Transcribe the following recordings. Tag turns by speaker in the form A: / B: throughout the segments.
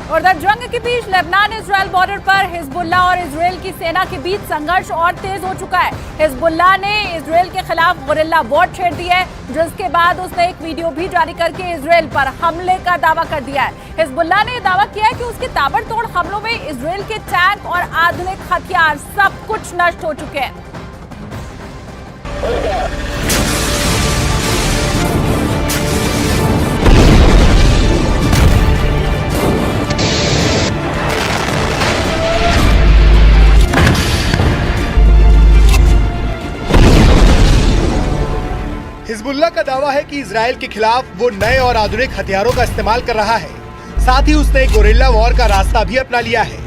A: उधर जंग के बीच लेबनान इजराइल बॉर्डर पर हिजबुल्लाह और इजराइल की सेना के बीच संघर्ष और तेज हो चुका है। हिजबुल्लाह ने इजराइल के खिलाफ गुरिल्ला वॉर छेड़ दी है, जिसके बाद उसने एक वीडियो भी जारी करके इजराइल पर हमले का दावा कर दिया है। हिजबुल्लाह ने दावा किया है कि उसके ताबड़तोड़ हमलों में इजराइल के टैंक और आधुनिक हथियार सब कुछ नष्ट हो चुके हैं।
B: हिजबुल्लाह का दावा है कि इजराइल के खिलाफ वो नए और आधुनिक हथियारों का इस्तेमाल कर रहा है। साथ ही उसने गोरिल्ला वॉर का रास्ता भी अपना लिया है।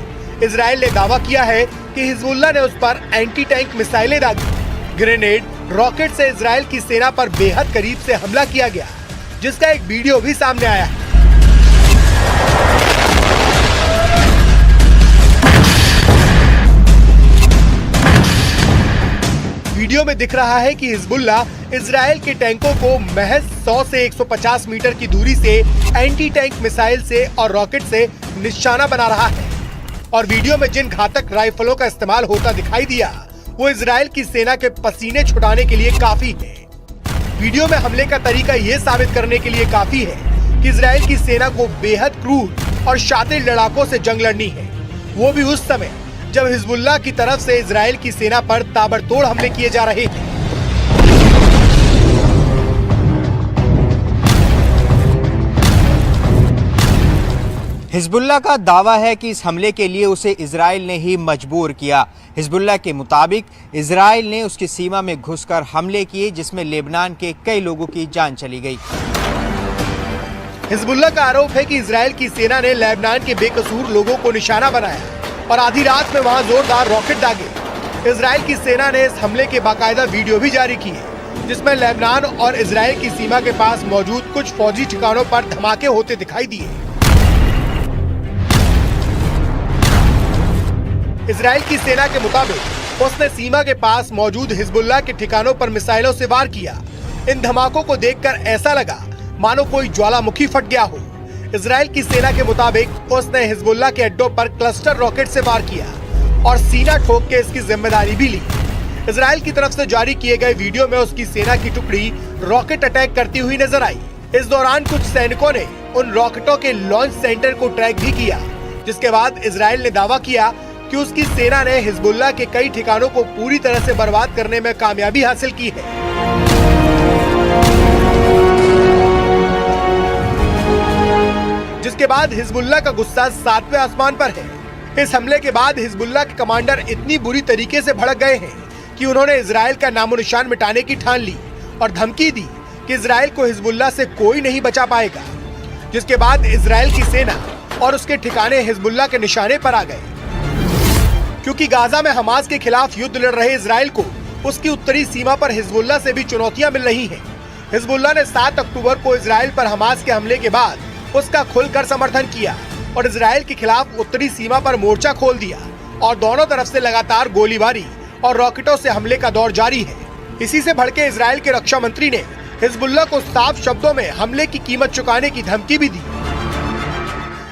B: इजराइल ने दावा किया है कि हिजबुल्लाह ने उस पर एंटी टैंक मिसाइलें दागी। ग्रेनेड, रॉकेट से इजराइल की सेना पर बेहद करीब से हमला किया गया, जिसका एक वीडियो भी सामने आया है। वीडियो में दिख रहा है कि हिजबुल्लाह इजराइल के टैंकों को महज 100 से 150 मीटर की दूरी से एंटी टैंक मिसाइल से और रॉकेट से निशाना बना रहा है। और वीडियो में जिन घातक राइफलों का इस्तेमाल होता दिखाई दिया, वो इजराइल की सेना के पसीने छुड़ाने के लिए काफी है। वीडियो में हमले का तरीका ये साबित करने के लिए काफी है कि इजराइल की सेना को बेहद क्रूर और शातिर लड़ाकों से जंग लड़नी है, वो भी उस समय जब हिजबुल्लाह की तरफ से इजराइल की सेना पर ताबड़तोड़ हमले किए जा रहे हैं।
C: हिजबुल्लाह का दावा है कि इस हमले के लिए उसे इजराइल ने ही मजबूर किया। हिजबुल्लाह के मुताबिक इजराइल ने उसकी सीमा में घुसकर हमले किए, जिसमें लेबनान के कई लोगों की जान चली गई।
B: हिजबुल्लाह का आरोप है कि इजराइल की सेना ने लेबनान के बेकसूर लोगों को निशाना बनाया और आधी रात में वहां जोरदार रॉकेट दागे। इजराइल की सेना ने इस हमले के बाकायदा वीडियो भी जारी किए, जिसमें लेबनान और इजराइल की सीमा के पास मौजूद कुछ फौजी ठिकानों पर धमाके होते दिखाई दिए। इजराइल की सेना के मुताबिक उसने सीमा के पास मौजूद हिजबुल्लाह के ठिकानों पर मिसाइलों से वार किया। इन धमाकों को देखकर ऐसा लगा मानो कोई ज्वालामुखी फट गया हो। इजराइल की सेना के मुताबिक उसने हिजबुल्लाह के अड्डों पर क्लस्टर रॉकेट से वार किया और सीना ठोक के इसकी जिम्मेदारी भी ली। इजराइल की तरफ से जारी किए गए वीडियो में उसकी सेना की टुकड़ी रॉकेट अटैक करती हुई नजर आई। इस दौरान कुछ सैनिकों ने उन रॉकेटों के लॉन्च सेंटर को ट्रैक भी किया, जिसके बाद इजराइल ने दावा किया कि उसकी सेना ने हिजबुल्लाह के कई ठिकानों को पूरी तरह से बर्बाद करने में कामयाबी हासिल की है। जिसके बाद हिजबुल्लाह का गुस्सा 7वें आसमान पर है। इस हमले के बाद हिजबुल्लाह के कमांडर इतनी बुरी तरीके से भड़क गए हैं कि उन्होंने इजराइल का नामो निशान मिटाने की ठान ली और धमकी दी कि इजराइल को हिजबुल्लाह से कोई नहीं बचा पाएगा। जिसके बाद इजराइल की सेना और उसके ठिकाने हिजबुल्लाह के निशाने पर आ गए, क्योंकि गाजा में हमास के खिलाफ युद्ध लड़ रहे इजराइल को उसकी उत्तरी सीमा पर हिजबुल्लाह से भी चुनौतियां मिल रही हैं। हिजबुल्लाह ने 7 अक्टूबर को इजराइल पर हमास के हमले के बाद उसका खुलकर समर्थन किया और इजराइल के खिलाफ उत्तरी सीमा पर मोर्चा खोल दिया और दोनों तरफ से लगातार गोलीबारी और रॉकेटों से हमले का दौर जारी है। इसी से भड़के इजराइल के रक्षा मंत्री ने हिजबुल्लाह को साफ शब्दों में हमले की कीमत चुकाने की धमकी भी दी।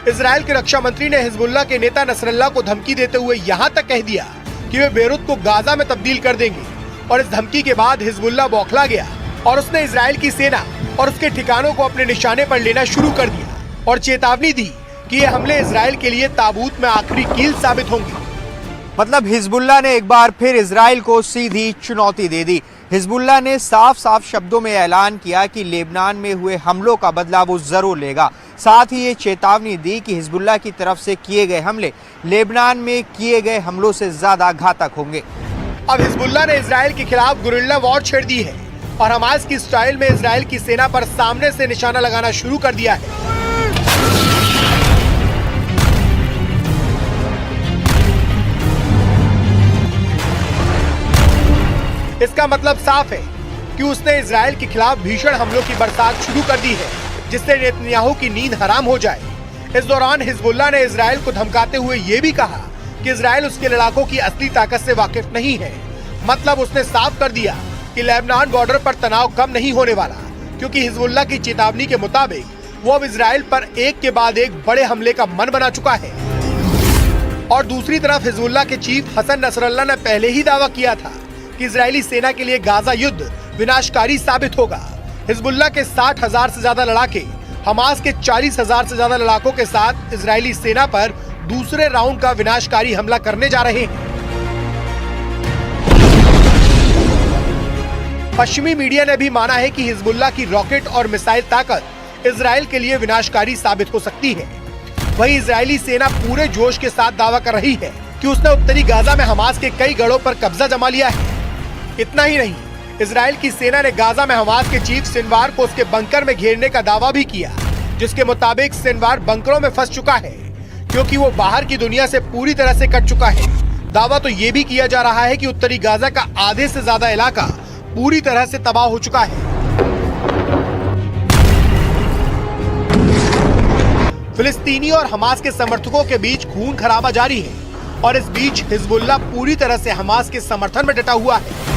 B: इजराइल के रक्षा मंत्री ने हिजबुल्लाह के नेता नसरल्लाह को धमकी देते हुए यहाँ तक कह दिया कि वे बेरूत को गाजा में तब्दील कर देंगे। और इस धमकी के बाद हिजबुल्लाह बौखला गया और उसने इजराइल की सेना और उसके ठिकानों को अपने निशाने पर लेना शुरू कर दिया और चेतावनी दी कि ये हमले इजराइल के लिए ताबूत में आखिरी कील साबित होंगे।
C: मतलब हिजबुल्लाह ने एक बार फिर इजराइल को सीधी चुनौती दे दी। हिजबुल्लाह ने साफ साफ शब्दों में ऐलान किया कि लेबनान में हुए हमलों का बदला वो जरूर लेगा। साथ ही ये चेतावनी दी कि हिजबुल्लाह की तरफ से किए गए हमले लेबनान में किए गए हमलों से ज्यादा घातक होंगे।
B: अब हिजबुल्लाह ने इजराइल के खिलाफ गुरिल्ला वॉर छेड़ दी है और हमास की स्टाइल में इजराइल की सेना पर सामने से निशाना लगाना शुरू कर दिया है। इसका मतलब साफ है कि उसने इजराइल के खिलाफ भीषण हमलों की बरसात शुरू कर दी है, जिससे नेतन्याहू की नींद हराम हो जाए। इस दौरान हिजबुल्लाह ने इजराइल को धमकाते हुए ये भी कहा कि इजराइल उसके लड़ाकों की असली ताकत से वाकिफ नहीं है। मतलब उसने साफ कर दिया कि लेबनान बॉर्डर पर तनाव कम नहीं होने वाला, क्योंकि हिजबुल्लाह की चेतावनी के मुताबिक वो अब इजराइल पर एक के बाद एक बड़े हमले का मन बना चुका है। और दूसरी तरफ हिजबुल्लाह के चीफ हसन नसरल्लाह ने पहले ही दावा किया था कि इजरायली सेना के लिए गाजा युद्ध विनाशकारी साबित होगा। हिजबुल्लाह के 60,000 से ज्यादा लड़ाके हमास के 40,000 से ज्यादा लड़ाकों के साथ इजरायली सेना पर दूसरे राउंड का विनाशकारी हमला करने जा रहे हैं। पश्चिमी मीडिया ने भी माना है कि हिजबुल्लाह की रॉकेट और मिसाइल ताकत इजराइल के लिए विनाशकारी साबित हो सकती है। वहीं इजरायली सेना पूरे जोश के साथ दावा कर रही है कि उसने उत्तरी गाजा में हमास के कई गढ़ों पर कब्जा जमा लिया है। इतना ही नहीं, इजराइल की सेना ने गाजा में हमास के चीफ सिनवार को उसके बंकर में घेरने का दावा भी किया, जिसके मुताबिक सिनवार बंकरों में फंस चुका है क्योंकि वो बाहर की दुनिया से पूरी तरह से कट चुका है। दावा तो ये भी किया जा रहा है कि उत्तरी गाजा का आधे से ज्यादा इलाका पूरी तरह से तबाह हो चुका है। फिलिस्तीनी और हमास के समर्थकों के बीच खून खराबा जारी है और इस बीच हिजबुल्लाह पूरी तरह से हमास के समर्थन में डटा हुआ है।